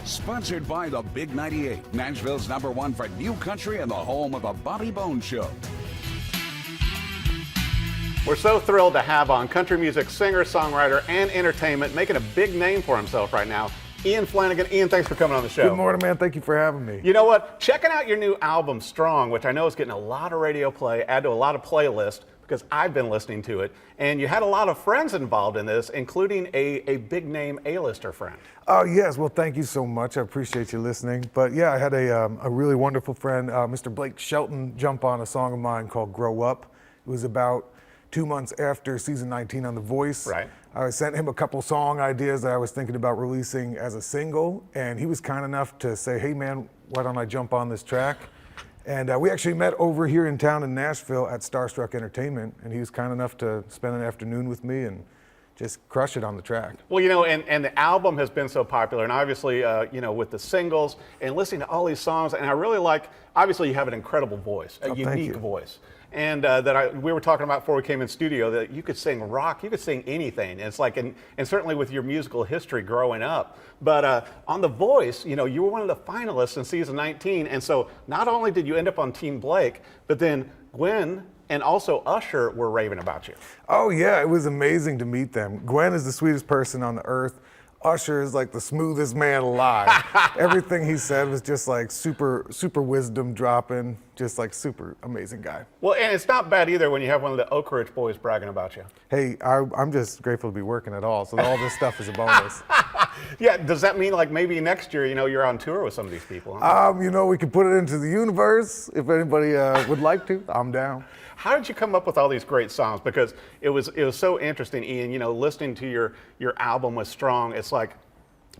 Sponsored by the Big 98, Nashville's #1 for new country and the home of the Bobby Bones Show. We're so thrilled to have on country music singer, songwriter, and entertainment, making a big name for himself right now, Ian Flanigan. Ian, thanks for coming on the show. Good morning, man. Thank you for having me. You know what? Checking out your new album, Strong, which I know is getting a lot of radio play, add to a lot of playlists, because I've been listening to it. And you had a lot of friends involved in this, including a big name A-lister friend. Oh, yes. Well, thank you so much. I appreciate you listening. But yeah, I had a really wonderful friend, Mr. Blake Shelton, jump on a song of mine called Grow Up. It was about 2 months after season 19 on The Voice. Right. I sent him a couple song ideas that I was thinking about releasing as a single, and he was kind enough to say, hey man, why don't I jump on this track? And we actually met over here in town in Nashville at Starstruck Entertainment, and he was kind enough to spend an afternoon with me and just crush it on the track. Well, you know, and the album has been so popular, and obviously, you know, with the singles and listening to all these songs, and I really like, obviously you have an incredible voice, a unique voice. And we were talking about before we came in studio that you could sing rock, you could sing anything. And it's like, and certainly with your musical history growing up. But on The Voice, you know, you were one of the finalists in season 19. And so not only did you end up on Team Blake, but then Gwen and also Usher were raving about you. Oh yeah, it was amazing to meet them. Gwen is the sweetest person on the earth. Usher is like the smoothest man alive. Everything he said was just like super wisdom dropping, just like super amazing guy. Well, and it's not bad either when you have one of the Oak Ridge boys bragging about you. Hey, I'm just grateful to be working at all, so all this stuff is a bonus. Yeah, does that mean like maybe next year, you know, you're on tour with some of these people? Huh? You know, we could put it into the universe. If anybody would like to, I'm down. How did you come up with all these great songs? Because it was so interesting, Ian, you know, listening to your album with Strong, it's like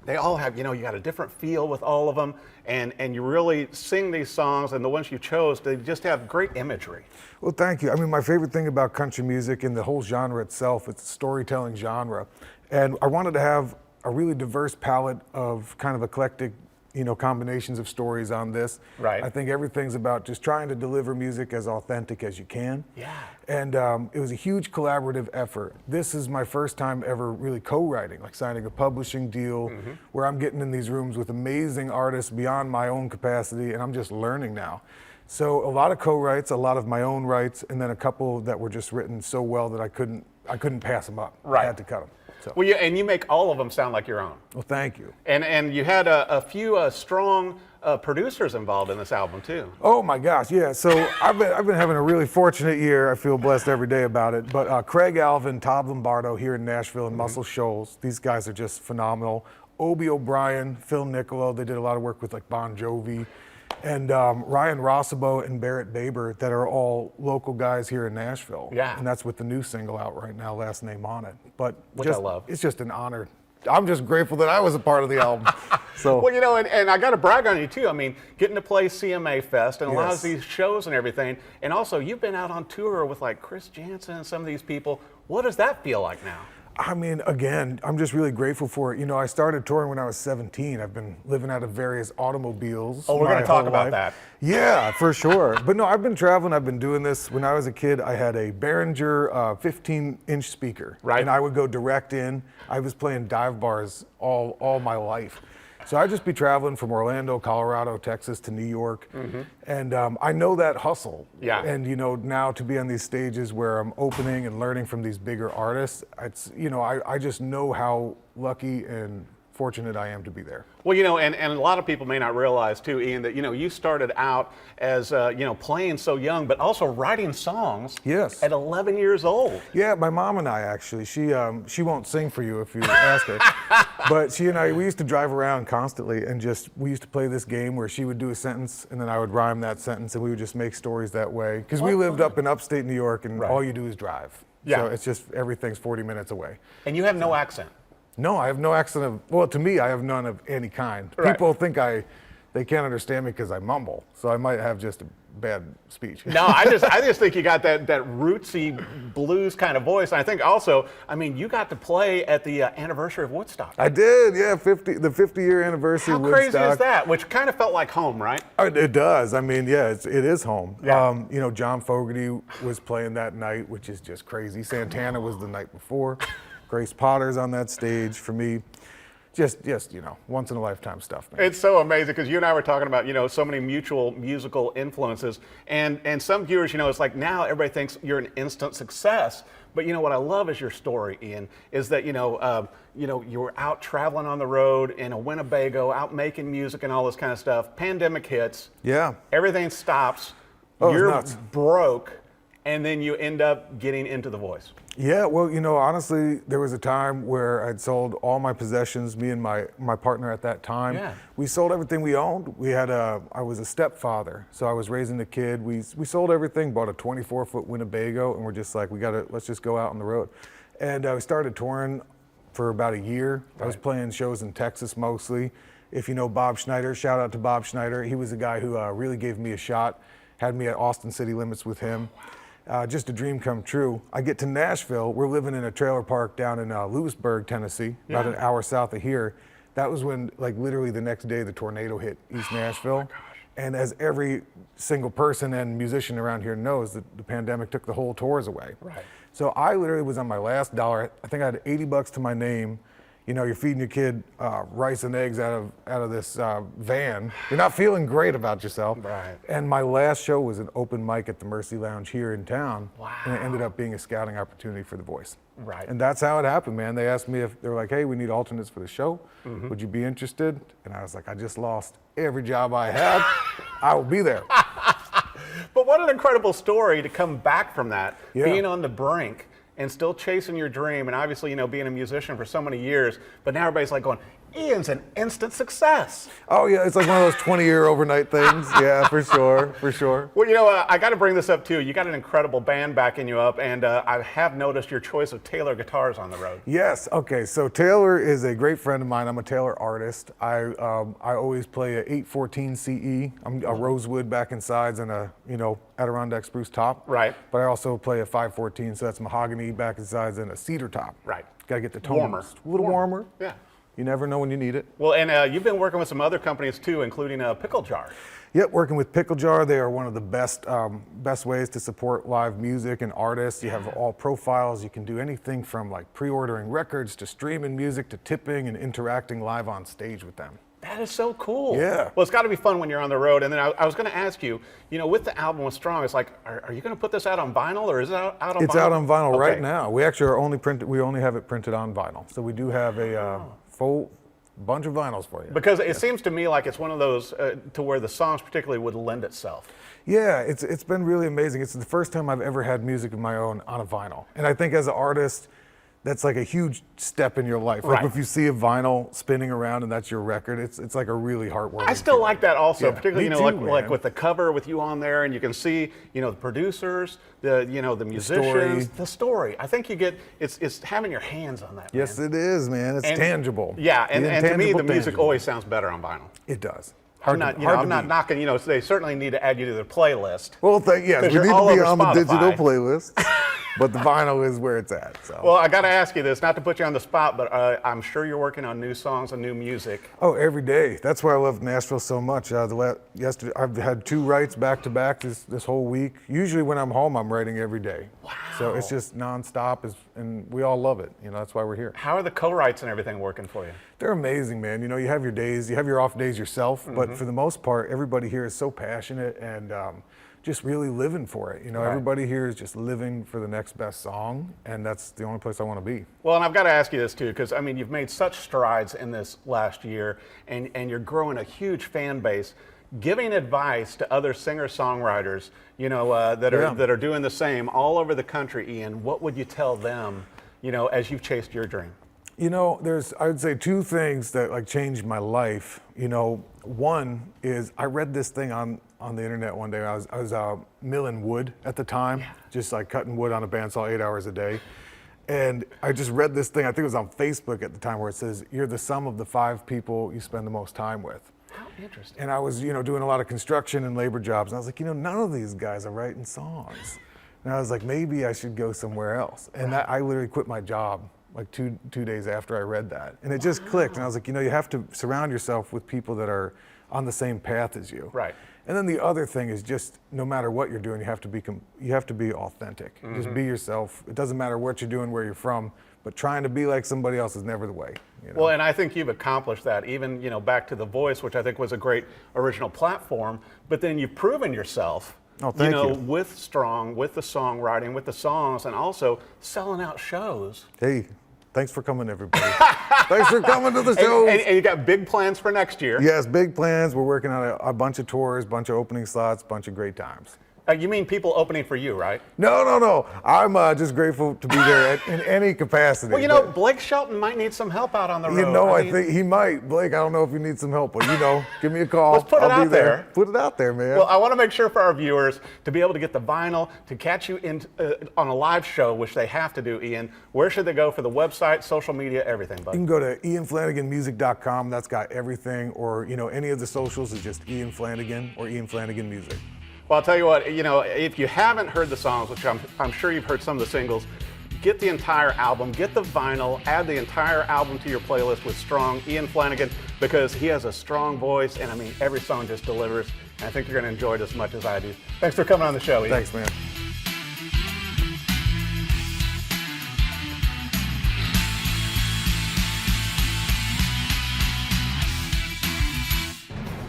they all have, you know, you got a different feel with all of them, and you really sing these songs, and the ones you chose, they just have great imagery. Well, thank you. I mean, my favorite thing about country music and the whole genre itself, it's a storytelling genre. And I wanted to have a really diverse palette of kind of eclectic, you know, combinations of stories on this. Right. I think everything's about just trying to deliver music as authentic as you can. Yeah. And it was a huge collaborative effort. This is my first time ever really co-writing, like signing a publishing deal where I'm getting in these rooms with amazing artists beyond my own capacity, and I'm just learning now. So a lot of co-writes, a lot of my own writes, and then a couple that were just written so well that I couldn't pass them up. Right. I had to cut them. So. Well, and you make all of them sound like your own. Well, thank you. And you had a few strong producers involved in this album too. Oh my gosh, yeah. So I've been having a really fortunate year. I feel blessed every day about it. But Craig Alvin, Todd Lombardo here in Nashville and Muscle Shoals, these guys are just phenomenal. Obie O'Brien, Phil Niccolo, they did a lot of work with like Bon Jovi. And Ryan Rossabo and Barrett Baber, that are all local guys here in Nashville. Yeah. And that's with the new single out right now, Last Name on It. But which I love. It's just an honor. I'm just grateful that I was a part of the album. So. Well, you know, and I got to brag on you too. I mean, getting to play CMA Fest and a lot of Yes. these shows and everything. And also, you've been out on tour with like Chris Janson and some of these people. What does that feel like now? I mean, again, I'm just really grateful for it. You know, I started touring when I was 17. I've been living out of various automobiles. Oh, we're going to talk about life. that. Yeah, for sure. But no, I've been traveling. I've been doing this. When I was a kid, I had a Behringer 15-inch speaker. Right. And I would go direct in. I was playing dive bars all my life. So I'd just be traveling from Orlando, Colorado, Texas to New York. And I know that hustle. Yeah. And, you know, now to be on these stages where I'm opening and learning from these bigger artists, it's, you know, I just know how lucky and fortunate I am to be there. Well, you know, and a lot of people may not realize too, Ian, that, you know, you started out as, you know, playing so young, but also writing songs. Yes. At 11 years old. Yeah, my mom and I actually, she won't sing for you if you ask her, but she and I, we used to drive around constantly and we used to play this game where she would do a sentence and then I would rhyme that sentence and we would just make stories that way. Because we lived up in upstate New York and all you do is drive. Yeah. So it's just, everything's 40 minutes away. And you have no accent. No, I have no accent of, well, to me, I have none of any kind. Right. People think they can't understand me because I mumble, so I might have just a bad speech. No, I just think you got that rootsy blues kind of voice. And I think also, I mean, you got to play at the anniversary of Woodstock. I did, yeah, the 50-year anniversary of Woodstock. How crazy is that? Which kind of felt like home, right? It does. I mean, yeah, it is home. Yeah. You know, John Fogerty was playing that night, which is just crazy. Santana was the night before. Grace Potter's on that stage for me. just once in a lifetime stuff, man. It's so amazing because you and I were talking about, so many mutual musical influences, and some viewers, it's like now everybody thinks you're an instant success. But what I love is your story, Ian, is that you were out traveling on the road in a Winnebago, out making music and all this kind of stuff. Pandemic hits. Yeah. Everything stops. Oh, You're it's nuts. broke, and then you end up getting into The Voice. Yeah, well, honestly, there was a time where I'd sold all my possessions, me and my partner at that time. Yeah. We sold everything we owned. I was a stepfather, so I was raising a kid. We sold everything, bought a 24-foot Winnebago, and we're just like, let's just go out on the road. And we started touring for about a year. Right. I was playing shows in Texas mostly. If you know Bob Schneider, shout out to Bob Schneider. He was the guy who really gave me a shot, had me at Austin City Limits with him. Just a dream come true. I get to Nashville. We're living in a trailer park down in Lewisburg, Tennessee, about an hour south of here. That was when, literally the next day, the tornado hit East Nashville. Oh my gosh. And as every single person and musician around here knows, that the pandemic took the whole tours away. Right. So I literally was on my last dollar. I think I had $80 to my name. You're feeding your kid rice and eggs out of this van. You're not feeling great about yourself. Right. And my last show was an open mic at the Mercy Lounge here in town. Wow. And it ended up being a scouting opportunity for The Voice. Right. And that's how it happened, man. They asked me they were like, hey, we need alternates for the show. Mm-hmm. Would you be interested? And I was like, I just lost every job I had. I will be there. But what an incredible story to come back from that, Yeah. being on the brink and still chasing your dream, and obviously, being a musician for so many years, but now everybody's like going, Ian's an instant success. Oh, yeah, it's like one of those 20-year overnight things. Yeah, for sure. Well, I got to bring this up too. You got an incredible band backing you up, and I have noticed your choice of Taylor guitars on the road. Yes. Okay. So Taylor is a great friend of mine. I'm a Taylor artist. I always play a 814 CE. I'm a rosewood back and sides and a Adirondack spruce top. Right. But I also play a 514, so that's mahogany back and sides and a cedar top. Right. Got to get the tone Warmer. a little warmer. Yeah. You never know when you need it. Well, and you've been working with some other companies too, including Pickle Jar. Yep, working with Pickle Jar. They are one of the best ways to support live music and artists. You have all profiles. You can do anything from pre-ordering records to streaming music to tipping and interacting live on stage with them. That is so cool. Yeah. Well, it's got to be fun when you're on the road. And then I was going to ask you, with the album with Strong, it's like, are you going to put this out on vinyl, or is it out on vinyl? It's out on vinyl right Okay. now. We actually are we only have it printed on vinyl. So we do have a full bunch of vinyls for you. Because it seems to me like it's one of those to where the songs particularly would lend itself. Yeah, it's been really amazing. It's the first time I've ever had music of my own on a vinyl. And I think as an artist, that's like a huge step in your life. Right. Like if you see a vinyl spinning around and that's your record, it's like a really heartwarming I still feeling. like that also, Yeah, particularly me like too, like man. with the cover with you on there, and you can see the producers, the musicians, the story. I think you get it's having your hands on that. Yes, man. it is, man. It's And- tangible. Yeah, and to me intangible, the music tangible. always sounds better on vinyl. It does. I'm Hard not to beat. knocking. They certainly need to add you to their playlist. Well, yes, 'Cause we you're need all to be over on the digital Spotify. playlist, but the vinyl is where it's at. So. Well, I got to ask you this, not to put you on the spot, but I'm sure you're working on new songs and new music. Oh, every day. That's why I love Nashville so much. Yesterday, I've had 2 writes back to back this whole week. Usually when I'm home, I'm writing every day. Wow. So it's just nonstop, and we all love it. That's why we're here. How are the co-writes and everything working for you? They're amazing, man. You have your days, you have your off days yourself, but for the most part, everybody here is so passionate and just really living for it. Right. Everybody here is just living for the next best song, and that's the only place I want to be. Well, and I've got to ask you this too, because you've made such strides in this last year, and you're growing a huge fan base. Giving advice to other singer-songwriters, that are doing the same all over the country, Ian, what would you tell them, as you've chased your dream? There's, I would say 2 things that changed my life. One is I read this thing on the internet one day. I was milling wood at the time, just cutting wood on a bandsaw 8 hours a day. And I just read this thing, I think it was on Facebook at the time, where it says, you're the sum of the 5 people you spend the most time with. How interesting. And I was, doing a lot of construction and labor jobs. And I was like, none of these guys are writing songs. And I was like, maybe I should go somewhere else. And I literally quit my job two days after I read that. And it just clicked. And I was like, you have to surround yourself with people that are on the same path as you. Right. And then the other thing is just no matter what you're doing, you have to be authentic. Just be yourself. It doesn't matter what you're doing, where you're from. but trying to be like somebody else is never the way. You know? Well, and I think you've accomplished that, even, back to The Voice, which I think was a great original platform, but then you've proven yourself, thank you. with Strong, with the songwriting, with the songs, and also selling out shows. Hey, thanks for coming, everybody. Thanks for coming to the show. And you got big plans for next year. Yes, big plans. We're working on a bunch of tours, bunch of opening slots, bunch of great times. You mean people opening for you, right? No. I'm just grateful to be there in any capacity. Well, Blake Shelton might need some help out on the road. I think he might. Blake, I don't know if you need some help, but give me a call. Let's put it out there. Put it out there, man. Well, I want to make sure for our viewers to be able to get the vinyl, to catch you in on a live show, which they have to do, Ian. Where should they go for the website, social media, everything, bud? You can go to ianflaniganmusic.com. That's got everything. Or, any of the socials is just Ian Flanigan or Ian Flanigan Music. Well, I'll tell you what, if you haven't heard the songs, which I'm sure you've heard some of the singles, get the entire album, get the vinyl, add the entire album to your playlist with Strong, Ian Flanigan, because he has a strong voice, and every song just delivers, and I think you're going to enjoy it as much as I do. Thanks for coming on the show, Ian. Thanks, man.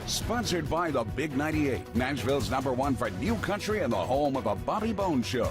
Sponsored by the Big 98, Nashville's #1 for new country and the home of the Bobby Bones Show.